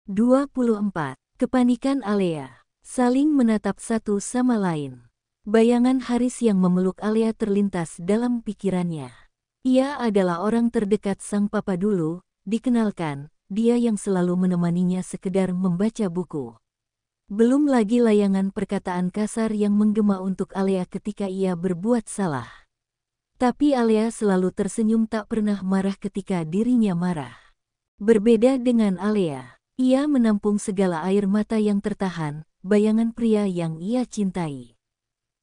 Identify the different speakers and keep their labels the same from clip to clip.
Speaker 1: 24. Kepanikan Alea. Saling menatap satu sama lain. Bayangan Haris yang memeluk Alea terlintas dalam pikirannya. Ia adalah orang terdekat sang papa dulu, dikenalkan, dia yang selalu menemaninya sekedar membaca buku. Belum lagi layangan perkataan kasar yang menggema untuk Alea ketika ia berbuat salah. Tapi Alea selalu tersenyum, tak pernah marah ketika dirinya marah. Berbeda dengan Alea, ia menampung segala air mata yang tertahan, bayangan pria yang ia cintai.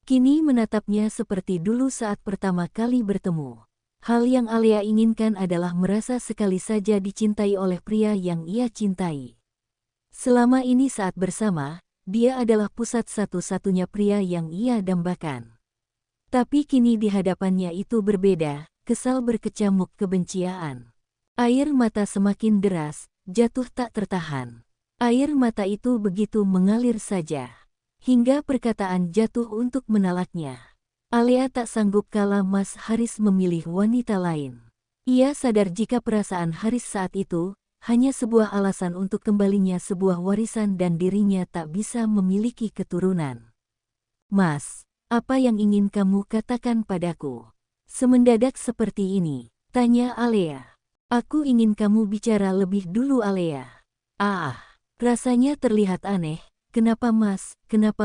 Speaker 1: Kini menatapnya seperti dulu saat pertama kali bertemu. Hal yang Alea inginkan adalah merasa sekali saja dicintai oleh pria yang ia cintai. Selama ini saat bersama, dia adalah pusat satu-satunya pria yang ia dambakan. Tapi kini di hadapannya itu berbeda, kesal berkecamuk kebencian. Air mata semakin deras, jatuh tak tertahan. Air mata itu begitu mengalir saja, hingga perkataan jatuh untuk menalaknya. Alea tak sanggup kala Mas Haris memilih wanita lain. Ia sadar jika perasaan Haris saat itu hanya sebuah alasan untuk kembalinya sebuah warisan dan dirinya tak bisa memiliki keturunan. "Mas, apa yang ingin kamu katakan padaku? Semendadak seperti ini?" tanya Alea. "Aku ingin kamu bicara lebih dulu, Alea." "Ah, rasanya terlihat aneh. Kenapa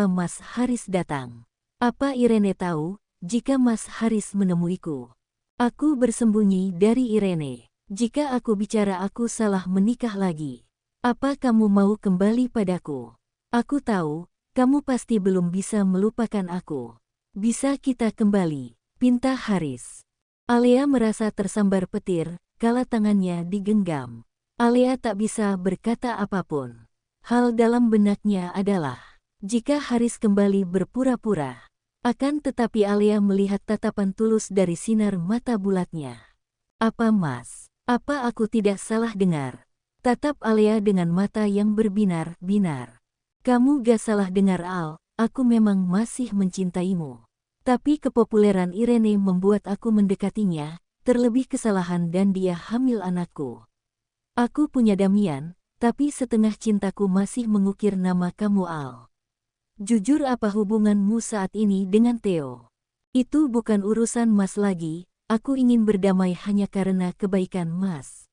Speaker 1: Mas Haris datang? Apa Irene tahu jika Mas Haris menemuiku?" "Aku bersembunyi dari Irene. Jika aku bicara aku salah menikah lagi. Apa kamu mau kembali padaku? Aku tahu, kamu pasti belum bisa melupakan aku. Bisa kita kembali?" pinta Haris. Alea merasa tersambar petir kala tangannya digenggam. Alea tak bisa berkata apapun. Hal dalam benaknya adalah, jika Haris kembali berpura-pura. Akan tetapi Alea melihat tatapan tulus dari sinar mata bulatnya. "Apa Mas? Apa aku tidak salah dengar?" tatap Alea dengan mata yang berbinar-binar. "Kamu gak salah dengar Al, aku memang masih mencintaimu. Tapi kepopuleran Irene membuat aku mendekatinya, terlebih kesalahan dan dia hamil anakku. Aku punya Damian, tapi setengah cintaku masih mengukir nama kamu Al. Jujur, apa hubunganmu saat ini dengan Theo? Itu bukan urusan Mas lagi, aku ingin berdamai hanya karena kebaikan Mas.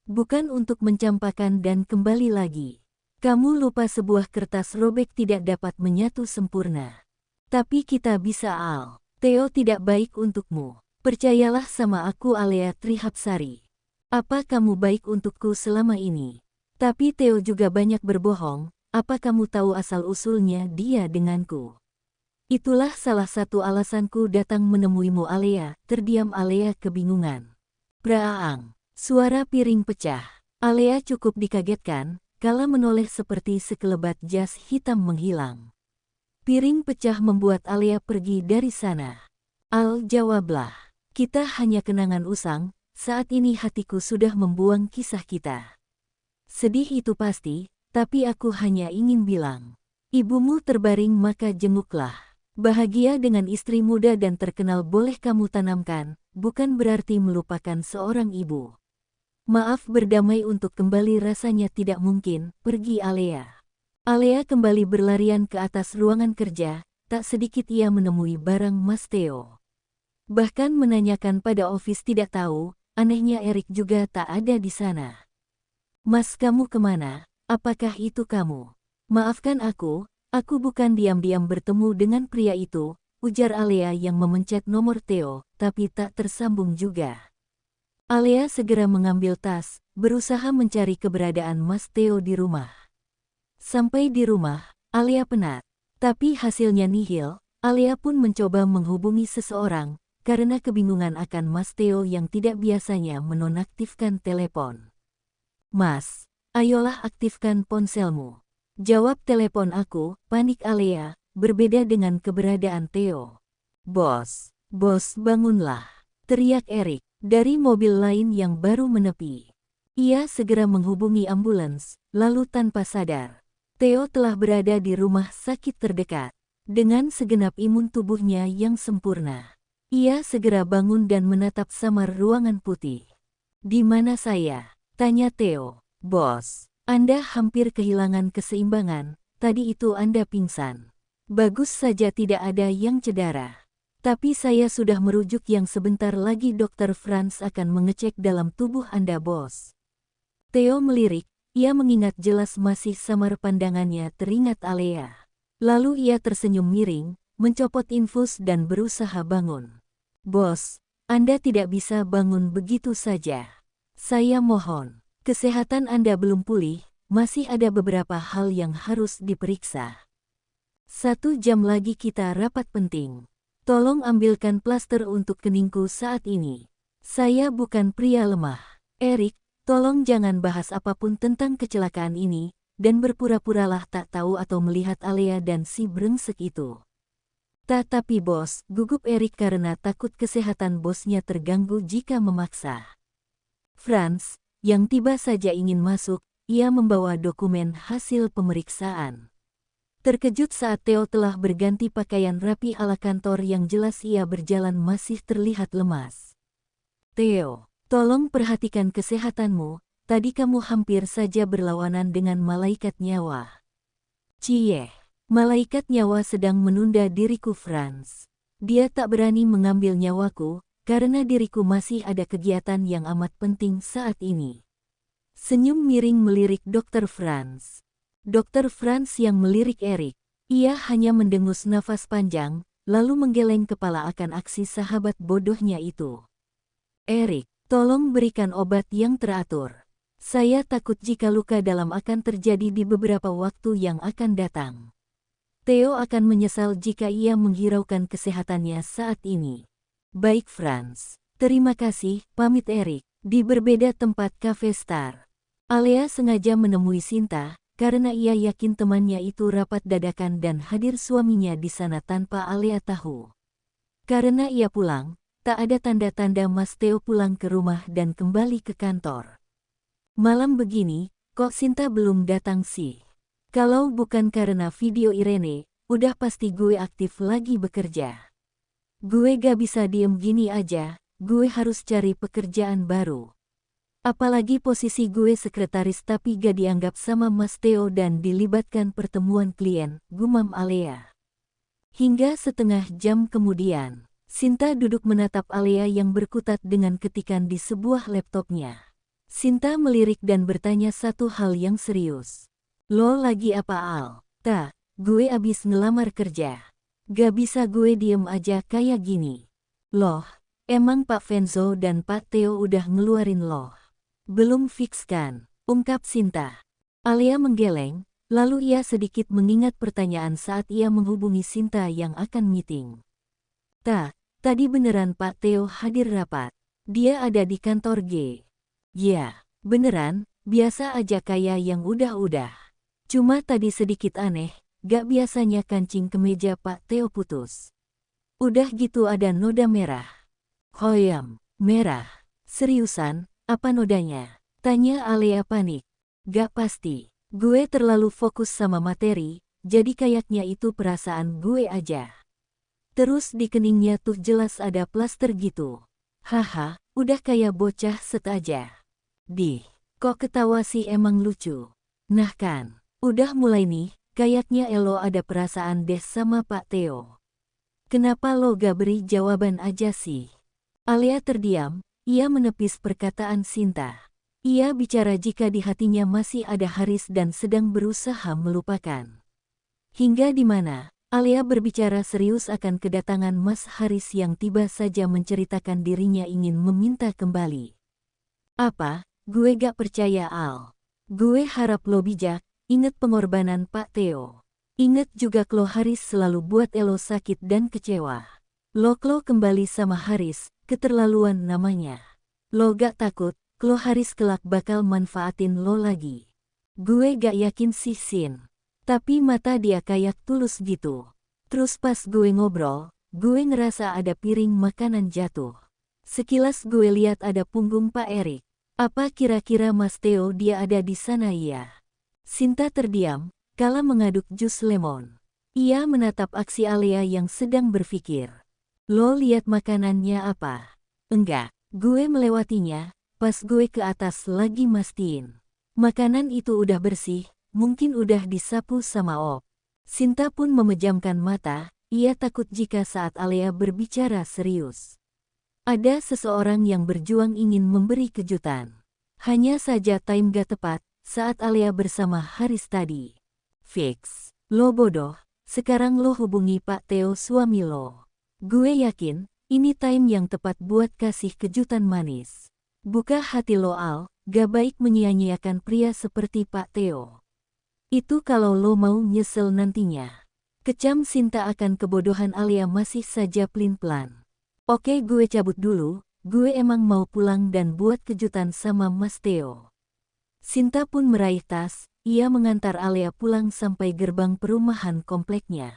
Speaker 1: Bukan untuk mencampakkan dan kembali lagi. Kamu lupa sebuah kertas robek tidak dapat menyatu sempurna. Tapi kita bisa Al. Theo tidak baik untukmu. Percayalah sama aku." Alea Trihapsari. "Apa kamu baik untukku selama ini? Tapi Theo juga banyak berbohong. Apa kamu tahu asal-usulnya dia denganku? Itulah salah satu alasanku datang menemuimu." Alea terdiam. Alea kebingungan. Praang. Suara piring pecah. Alea cukup dikagetkan kala menoleh seperti sekelebat jas hitam menghilang. Piring pecah membuat Alea pergi dari sana. "Al, jawablah. Kita hanya kenangan usang, saat ini hatiku sudah membuang kisah kita." "Sedih itu pasti, tapi aku hanya ingin bilang. Ibumu terbaring maka jenguklah. Bahagia dengan istri muda dan terkenal boleh kamu tanamkan, bukan berarti melupakan seorang ibu. Maaf, berdamai untuk kembali rasanya tidak mungkin." Pergi Alea. Alea kembali berlarian ke atas ruangan kerja, tak sedikit ia menemui barang Mas Theo. Bahkan menanyakan pada ofis tidak tahu, anehnya Erik juga tak ada di sana. "Mas, kamu kemana? Apakah itu kamu?" "Maafkan aku bukan diam-diam bertemu dengan pria itu," ujar Alea yang memencet nomor Theo, tapi tak tersambung juga. Alea segera mengambil tas, berusaha mencari keberadaan Mas Theo di rumah. Sampai di rumah, Alea penat. Tapi hasilnya nihil. Alea pun mencoba menghubungi seseorang, karena kebingungan akan Mas Theo yang tidak biasanya menonaktifkan telepon. "Mas, ayolah aktifkan ponselmu. Jawab telepon aku," panik Alea, berbeda dengan keberadaan Theo. Bos, bangunlah," teriak Erik dari mobil lain yang baru menepi. Ia segera menghubungi ambulans, lalu tanpa sadar, Theo telah berada di rumah sakit terdekat. Dengan segenap imun tubuhnya yang sempurna, ia segera bangun dan menatap samar ruangan putih. "Di mana saya?" tanya Theo. "Bos, Anda hampir kehilangan keseimbangan, tadi itu Anda pingsan. Bagus saja tidak ada yang cedera. Tapi saya sudah merujuk yang sebentar lagi Dr. Franz akan mengecek dalam tubuh Anda, bos. Theo melirik, ia mengingat jelas masih samar pandangannya teringat Alea. Lalu ia tersenyum miring, mencopot infus dan berusaha bangun. Bos, Anda tidak bisa bangun begitu saja. Saya mohon. Kesehatan Anda belum pulih, masih ada beberapa hal yang harus diperiksa. 1 jam lagi kita rapat penting. Tolong ambilkan plaster untuk keningku saat ini. Saya bukan pria lemah. Erik, tolong jangan bahas apapun tentang kecelakaan ini, dan berpura-puralah tak tahu atau melihat Alea dan si brengsek itu. Tetapi bos, gugup Erik karena takut kesehatan bosnya terganggu jika memaksa. Franz, yang tiba saja ingin masuk, ia membawa dokumen hasil pemeriksaan. Terkejut saat Theo telah berganti pakaian rapi ala kantor yang jelas ia berjalan masih terlihat lemas. Theo, tolong perhatikan kesehatanmu, tadi kamu hampir saja berlawanan dengan malaikat nyawa. Cie, malaikat nyawa sedang menunda diriku Franz. Dia tak berani mengambil nyawaku, karena diriku masih ada kegiatan yang amat penting saat ini. Senyum miring melirik Dr. Franz. Dr. Franz yang melirik Erik. Ia hanya mendengus nafas panjang, lalu menggeleng kepala akan aksi sahabat bodohnya itu. Erik, tolong berikan obat yang teratur. Saya takut jika luka dalam akan terjadi di beberapa waktu yang akan datang. Theo akan menyesal jika ia menghiraukan kesehatannya saat ini. Baik Franz, terima kasih, pamit Erik. Di berbeda tempat Cafe Star. Alea sengaja menemui Sinta, karena ia yakin temannya itu rapat dadakan dan hadir suaminya di sana tanpa Alea tahu. Karena ia pulang, tak ada tanda-tanda Mas Theo pulang ke rumah dan kembali ke kantor. Malam begini, kok Sinta belum datang sih? Kalau bukan karena video Irene, udah pasti gue aktif lagi bekerja. Gue gak bisa diem gini aja, gue harus cari pekerjaan baru. Apalagi posisi gue sekretaris tapi gak dianggap sama Mas Theo dan dilibatkan pertemuan klien, gumam Alea. Hingga setengah jam kemudian, Sinta duduk menatap Alea yang berkutat dengan ketikan di sebuah laptopnya. Sinta melirik dan bertanya satu hal yang serius. Lo lagi apa Al? Tak, gue abis ngelamar kerja. Gak bisa gue diem aja kayak gini. Loh, emang Pak Venzo dan Pak Theo udah ngeluarin loh? Belum fix kan? Ungkap Sinta. Alea menggeleng, lalu ia sedikit mengingat pertanyaan saat ia menghubungi Sinta yang akan meeting. Tak, tadi beneran Pak Theo hadir rapat. Dia ada di kantor G. Ya, beneran, biasa aja kayak yang udah-udah. Cuma tadi sedikit aneh. Gak biasanya kancing kemeja Pak Theo putus. Udah gitu ada noda merah. Hoyam, merah. Seriusan, apa nodanya? Tanya Alea panik. Gak pasti. Gue terlalu fokus sama materi, jadi kayaknya itu perasaan gue aja. Terus di keningnya tuh jelas ada plaster gitu. Haha, udah kayak bocah set aja. Dih, kok ketawa sih emang lucu. Nah kan, udah mulai nih. Kayaknya Elo ada perasaan deh sama Pak Theo. Kenapa lo gak beri jawaban aja sih? Alea terdiam, ia menepis perkataan Sinta. Ia bicara jika di hatinya masih ada Haris dan sedang berusaha melupakan. Hingga di mana, Alea berbicara serius akan kedatangan Mas Haris yang tiba saja menceritakan dirinya ingin meminta kembali. Apa? Gue gak percaya Al. Gue harap lo bijak. Ingat pengorbanan Pak Theo. Ingat juga Klo Haris selalu buat Elo sakit dan kecewa. Lo kembali sama Haris, keterlaluan namanya. Lo gak takut, Klo Haris kelak bakal manfaatin lo lagi. Gue gak yakin sih Sin. Tapi mata dia kayak tulus gitu. Terus pas gue ngobrol, gue ngerasa ada piring makanan jatuh. Sekilas gue lihat ada punggung Pak Erik. Apa kira-kira Mas Theo dia ada di sana ya? Sinta terdiam, kala mengaduk jus lemon. Ia menatap aksi Alea yang sedang berpikir. Lo lihat makanannya apa? Enggak, gue melewatinya, pas gue ke atas lagi mastiin. Makanan itu udah bersih, mungkin udah disapu sama Op. Sinta pun memejamkan mata, ia takut jika saat Alia berbicara serius. Ada seseorang yang berjuang ingin memberi kejutan. Hanya saja time gak tepat, saat Alia bersama Haris tadi. Fix, lo bodoh, sekarang lo hubungi Pak Theo suami lo. Gue yakin, ini time yang tepat buat kasih kejutan manis. Buka hati lo Al, gak baik menyia-nyiakan pria seperti Pak Theo. Itu kalau lo mau nyesel nantinya. Kecam Sinta akan kebodohan Alia masih saja plin-plan. Oke gue cabut dulu, gue emang mau pulang dan buat kejutan sama Mas Theo. Sinta pun meraih tas, ia mengantar Alia pulang sampai gerbang perumahan kompleknya.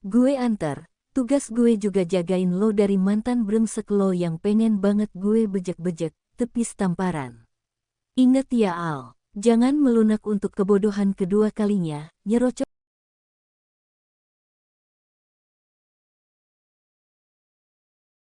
Speaker 1: Gue antar, tugas gue juga jagain lo dari mantan brengsek lo yang pengen banget gue bejek-bejek, tepis tamparan. Ingat ya Al. Jangan melunak untuk kebodohan kedua kalinya, nyerocok.